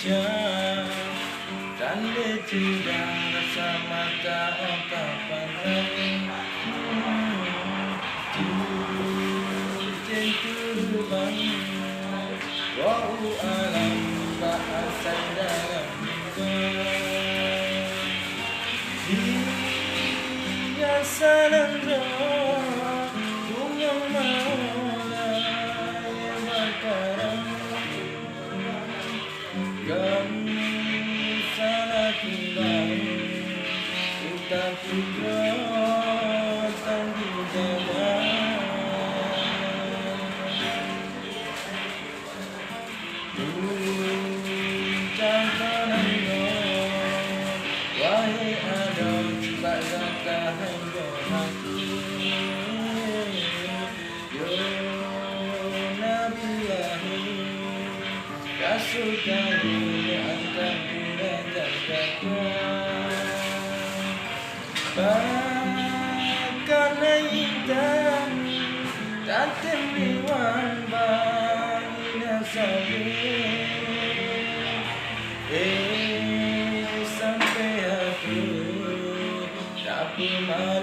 Indonesia, tanda tidak rasa mata otak pandang. Terbang, wau alam bahasa dalam dia sanandra bunga maula yang berkarang kami salah kembali kita putra tangguh jaga. Wahai adon bagaikan hati, yo Nabilahi, Rasul kami diangkat derajat bahkan indah tak terliwan bagi nasabi. Sampai aku tak pernah